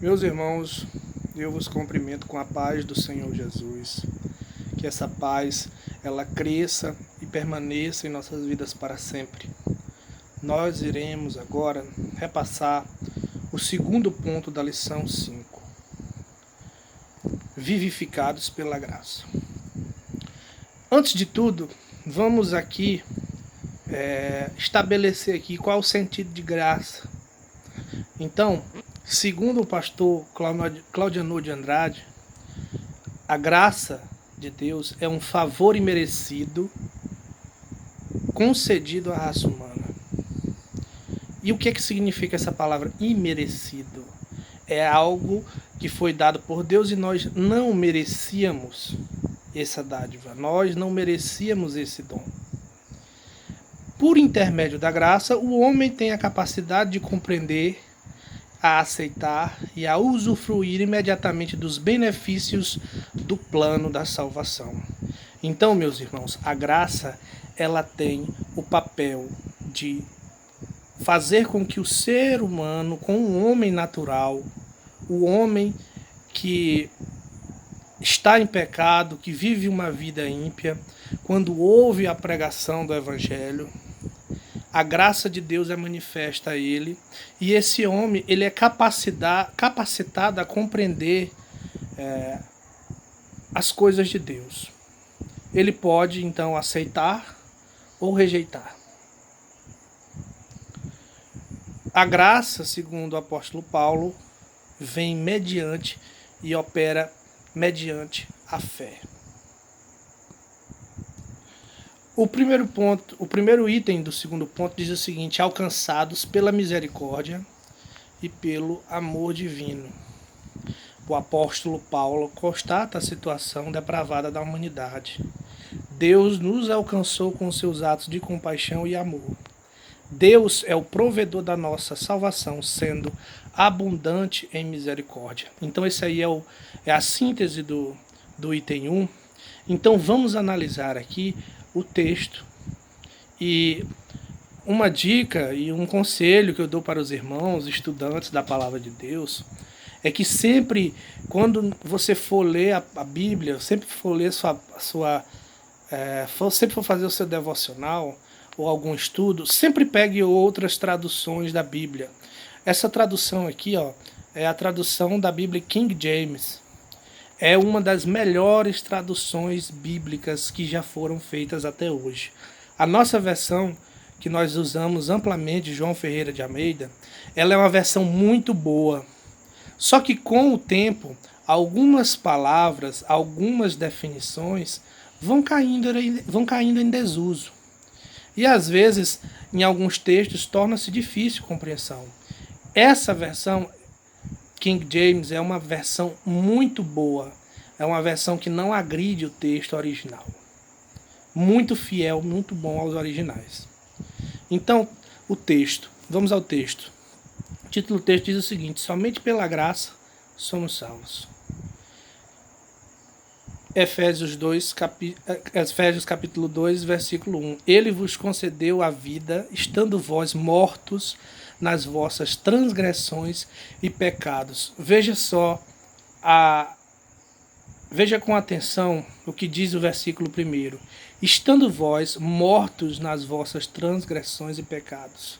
Meus irmãos, eu vos cumprimento com a paz do Senhor Jesus. Que essa paz, ela cresça e permaneça em nossas vidas para sempre. Nós iremos agora repassar o segundo ponto da lição 5. Vivificados pela graça. Antes de tudo, vamos aqui estabelecer aqui qual é o sentido de graça. Então, segundo o pastor Claudiano de Andrade, a graça de Deus é um favor imerecido concedido à raça humana. E o que significa essa palavra imerecido? É algo que foi dado por Deus e nós não merecíamos essa dádiva, nós não merecíamos esse dom. Por intermédio da graça, o homem tem a capacidade de compreender, a aceitar e a usufruir imediatamente dos benefícios do plano da salvação. Então, meus irmãos, a graça, ela tem o papel de fazer com que o ser humano, com o homem natural, o homem que está em pecado, que vive uma vida ímpia, quando ouve a pregação do Evangelho, a graça de Deus é manifesta a ele, e esse homem ele é capacitado a compreender as coisas de Deus. Ele pode, então, aceitar ou rejeitar. A graça, segundo o apóstolo Paulo, vem mediante e opera mediante a fé. O primeiro item do segundo ponto diz o seguinte: alcançados pela misericórdia e pelo amor divino. O apóstolo Paulo constata a situação depravada da humanidade. Deus nos alcançou com seus atos de compaixão e amor. Deus é o provedor da nossa salvação, sendo abundante em misericórdia. Então esse aí é a síntese do item 1. Então vamos analisar aqui o texto. E uma dica e um conselho que eu dou para os irmãos, estudantes da Palavra de Deus, é que sempre, quando você for ler a Bíblia, sempre for ler sempre for fazer o seu devocional ou algum estudo, sempre pegue outras traduções da Bíblia. Essa tradução aqui, é a tradução da Bíblia King James. É uma das melhores traduções bíblicas que já foram feitas até hoje. A nossa versão, que nós usamos amplamente, João Ferreira de Almeida, ela é uma versão muito boa. Só que com o tempo, algumas palavras, algumas definições vão caindo em desuso. E às vezes, em alguns textos, torna-se difícil a compreensão. Essa versão King James é uma versão muito boa. É uma versão que não agride o texto original. Muito fiel, muito bom aos originais. Então, o texto. Vamos ao texto. O título do texto diz o seguinte: somente pela graça somos salvos. Efésios capítulo 2, versículo 1. Ele vos concedeu a vida, estando vós mortos nas vossas transgressões e pecados. Veja com atenção o que diz o versículo 1. Estando vós mortos nas vossas transgressões e pecados.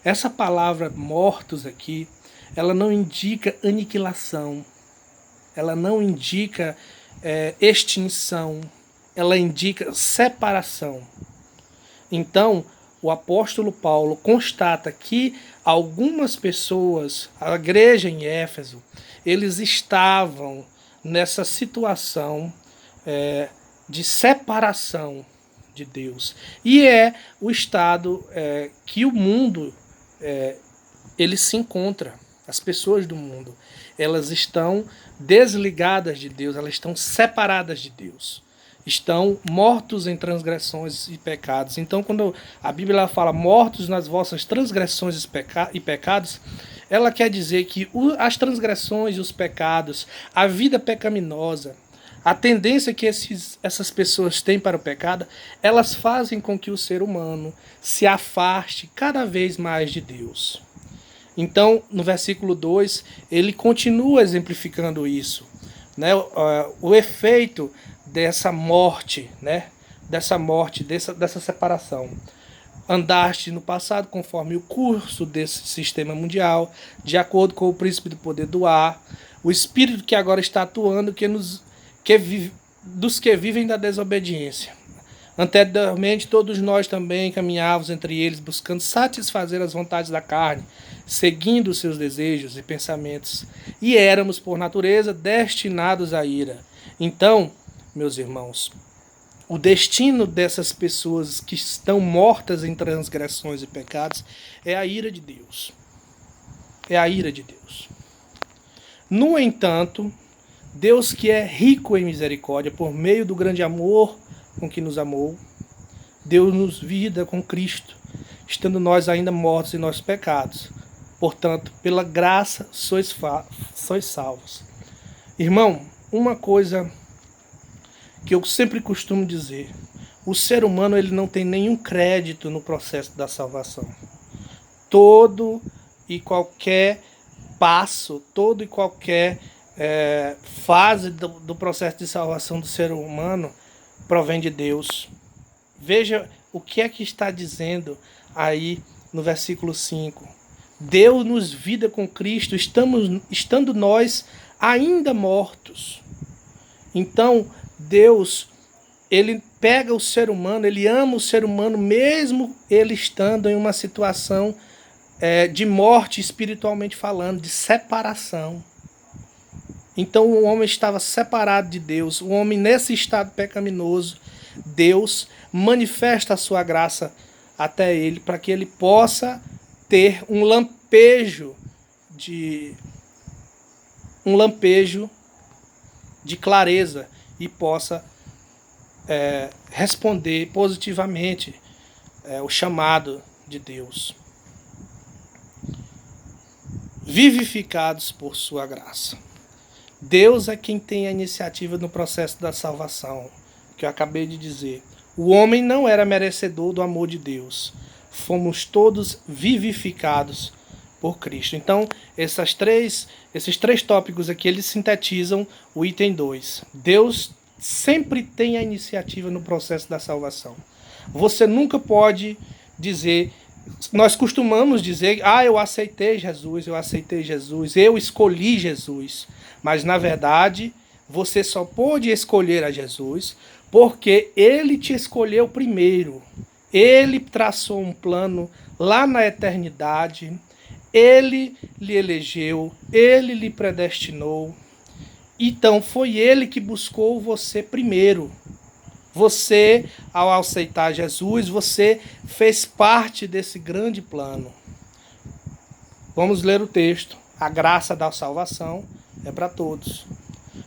Essa palavra mortos aqui, ela não indica aniquilação, ela não indica extinção, ela indica separação. Então, o apóstolo Paulo constata que algumas pessoas, a igreja em Éfeso, eles estavam nessa situação de separação de Deus. E é o estado que o mundo ele se encontra. As pessoas do mundo, elas estão desligadas de Deus, elas estão separadas de Deus. Estão mortos em transgressões e pecados. Então, quando a Bíblia fala mortos nas vossas transgressões e pecados, ela quer dizer que as transgressões e os pecados, a vida pecaminosa, a tendência que essas pessoas têm para o pecado, elas fazem com que o ser humano se afaste cada vez mais de Deus. Então, no versículo 2, ele continua exemplificando isso, né? O efeito dessa morte, né? Dessa separação. Andaste no passado conforme o curso desse sistema mundial, de acordo com o príncipe do poder do ar, o espírito que agora está atuando dos que vivem da desobediência. Anteriormente, todos nós também caminhávamos entre eles, buscando satisfazer as vontades da carne, seguindo os seus desejos e pensamentos, e éramos, por natureza, destinados à ira. Então, meus irmãos, o destino dessas pessoas que estão mortas em transgressões e pecados é a ira de Deus. É a ira de Deus. No entanto, Deus, que é rico em misericórdia, por meio do grande amor com que nos amou, deu-nos vida com Cristo, estando nós ainda mortos em nossos pecados. Portanto, pela graça sois salvos. Irmão, uma coisa que eu sempre costumo dizer: o ser humano ele não tem nenhum crédito no processo da salvação. Todo e qualquer passo, todo e qualquer fase do processo de salvação do ser humano provém de Deus. Veja o que é que está dizendo aí no versículo 5. Deu-nos vida com Cristo, estando nós ainda mortos. Então, Deus, ele pega o ser humano, ele ama o ser humano, mesmo ele estando em uma situação de morte espiritualmente falando, de separação. Então o homem estava separado de Deus, o homem nesse estado pecaminoso, Deus manifesta a sua graça até ele, para que ele possa ter um lampejo de clareza e possa responder positivamente o chamado de Deus. Vivificados por sua graça. Deus é quem tem a iniciativa no processo da salvação, que eu acabei de dizer. O homem não era merecedor do amor de Deus. Fomos todos vivificados por Cristo. Então, esses três tópicos aqui, eles sintetizam o item 2. Deus sempre tem a iniciativa no processo da salvação. Você nunca pode dizer... Nós costumamos dizer, eu aceitei Jesus, eu escolhi Jesus. Mas, na verdade, você só pôde escolher a Jesus porque ele te escolheu primeiro. Ele traçou um plano lá na eternidade, ele lhe elegeu, ele lhe predestinou. Então, foi ele que buscou você primeiro. Você, ao aceitar Jesus, você fez parte desse grande plano. Vamos ler o texto. A graça da salvação é para todos.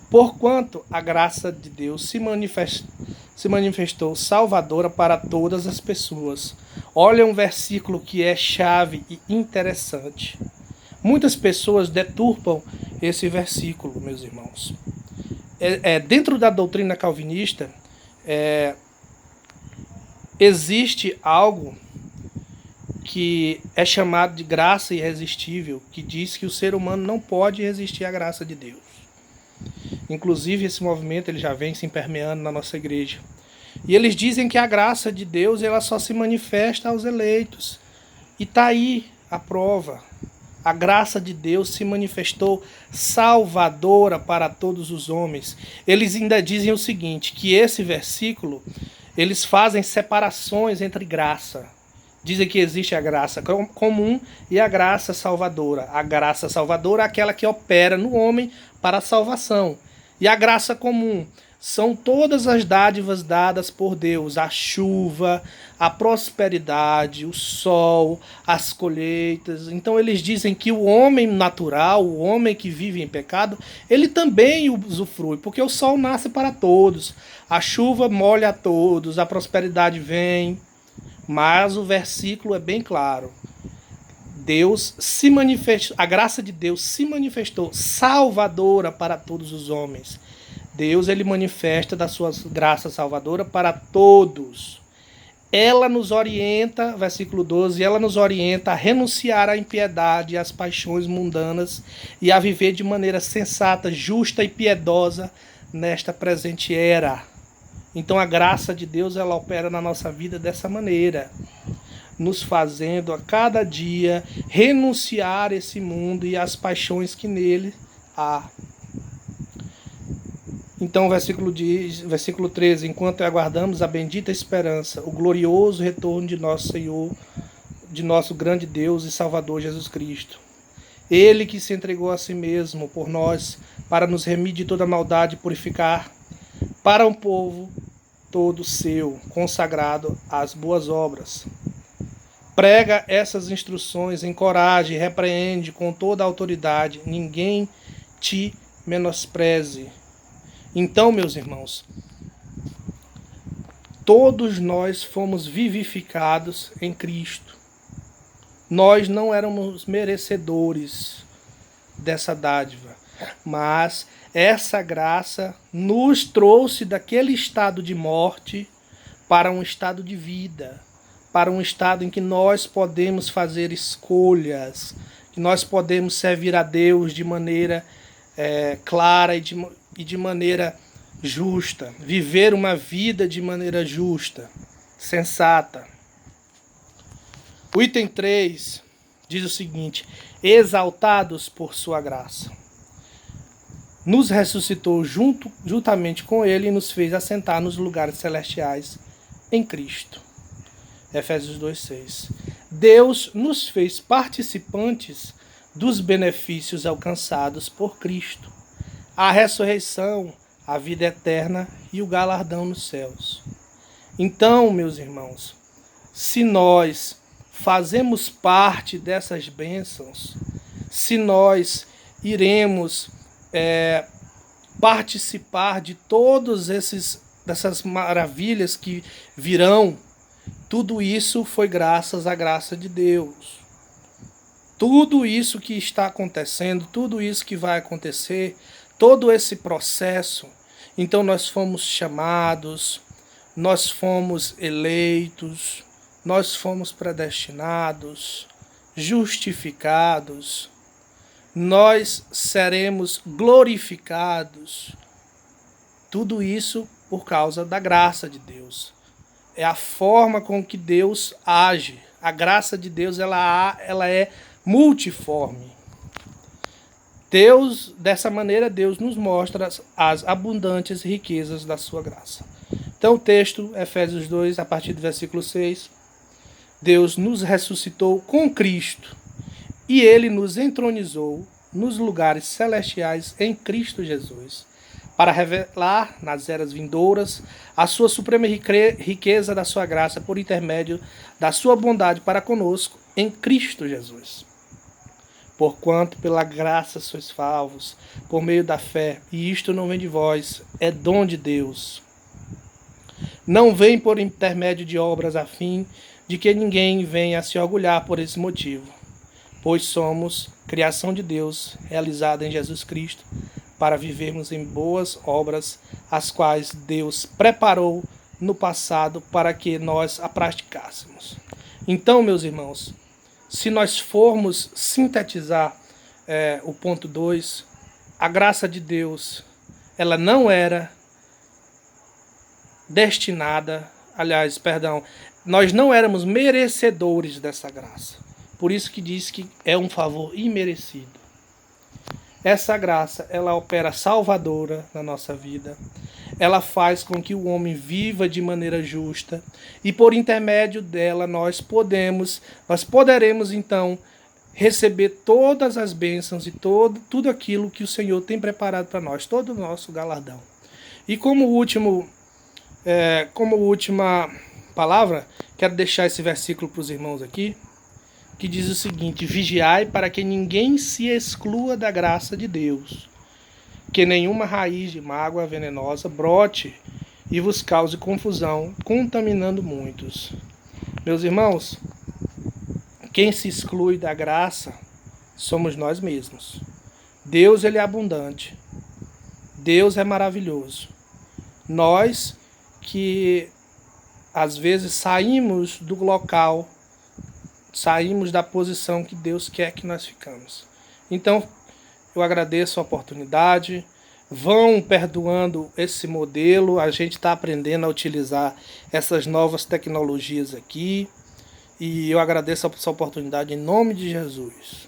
Porquanto a graça de Deus se manifestou salvadora para todas as pessoas. Olha um versículo que é chave e interessante. Muitas pessoas deturpam esse versículo, meus irmãos. Dentro da doutrina calvinista, existe algo que é chamado de graça irresistível, que diz que o ser humano não pode resistir à graça de Deus. Inclusive, esse movimento ele já vem se permeando na nossa igreja. E eles dizem que a graça de Deus ela só se manifesta aos eleitos. E está aí a prova. A graça de Deus se manifestou salvadora para todos os homens. Eles ainda dizem o seguinte, que esse versículo, eles fazem separações entre graça. Dizem que existe a graça comum e a graça salvadora. A graça salvadora é aquela que opera no homem para a salvação. E a graça comum são todas as dádivas dadas por Deus, a chuva, a prosperidade, o sol, as colheitas. Então eles dizem que o homem natural, o homem que vive em pecado, ele também usufrui, porque o sol nasce para todos, a chuva molha a todos, a prosperidade vem. Mas o versículo é bem claro. Deus se manifestou, a graça de Deus se manifestou salvadora para todos os homens. Deus ele manifesta da sua graça salvadora para todos. ela nos orienta, versículo 12, ela nos orienta a renunciar à impiedade e às paixões mundanas e a viver de maneira sensata, justa e piedosa nesta presente era. Então a graça de Deus, ela opera na nossa vida dessa maneira, nos fazendo a cada dia renunciar a esse mundo e às paixões que nele há. Então o versículo 13, enquanto aguardamos a bendita esperança, o glorioso retorno de nosso Senhor, de nosso grande Deus e Salvador Jesus Cristo. Ele que se entregou a si mesmo por nós, para nos remir de toda maldade e purificar, para um povo todo seu, consagrado às boas obras. Prega essas instruções, encoraje, repreende com toda a autoridade, ninguém te menospreze. Então, meus irmãos, todos nós fomos vivificados em Cristo. Nós não éramos merecedores dessa dádiva, mas essa graça nos trouxe daquele estado de morte para um estado de vida, para um estado em que nós podemos fazer escolhas, que nós podemos servir a Deus de maneira clara e de maneira justa, viver uma vida de maneira justa, sensata. O item 3 diz o seguinte: exaltados por sua graça. Nos ressuscitou juntamente com ele e nos fez assentar nos lugares celestiais em Cristo. Efésios 2:6. Deus nos fez participantes dos benefícios alcançados por Cristo, a ressurreição, a vida eterna e o galardão nos céus. Então, meus irmãos, se nós fazemos parte dessas bênçãos, se nós iremos participar de todas dessas maravilhas que virão, tudo isso foi graças à graça de Deus. Tudo isso que está acontecendo, tudo isso que vai acontecer, todo esse processo, então nós fomos chamados, nós fomos eleitos, nós fomos predestinados, justificados, nós seremos glorificados. Tudo isso por causa da graça de Deus. É a forma com que Deus age. A graça de Deus ela é multiforme. Dessa maneira, Deus nos mostra as abundantes riquezas da sua graça. Então o texto, Efésios 2, a partir do versículo 6, Deus nos ressuscitou com Cristo e Ele nos entronizou nos lugares celestiais em Cristo Jesus, para revelar nas eras vindouras a sua suprema riqueza da sua graça por intermédio da sua bondade para conosco em Cristo Jesus. Porquanto pela graça sois salvos, por meio da fé, e isto não vem de vós, é dom de Deus. Não vem por intermédio de obras a fim de que ninguém venha a se orgulhar por esse motivo, pois somos criação de Deus, realizada em Jesus Cristo, para vivermos em boas obras, as quais Deus preparou no passado para que nós a praticássemos. Então, meus irmãos, se nós formos sintetizar o ponto 2, a graça de Deus, ela não era destinada, nós não éramos merecedores dessa graça. Por isso que diz que é um favor imerecido. Essa graça, ela opera salvadora na nossa vida. Ela faz com que o homem viva de maneira justa. E por intermédio dela nós poderemos então receber todas as bênçãos e tudo aquilo que o Senhor tem preparado para nós, todo o nosso galardão. E como última palavra, quero deixar esse versículo para os irmãos aqui, que diz o seguinte: vigiai para que ninguém se exclua da graça de Deus, que nenhuma raiz de mágoa venenosa brote e vos cause confusão, contaminando muitos. Meus irmãos, quem se exclui da graça somos nós mesmos. Deus, ele é abundante. Deus é maravilhoso. Nós que às vezes saímos do local, saímos da posição que Deus quer que nós ficamos. Então, eu agradeço a oportunidade. Vão perdoando esse modelo, a gente está aprendendo a utilizar essas novas tecnologias aqui. E eu agradeço essa oportunidade em nome de Jesus.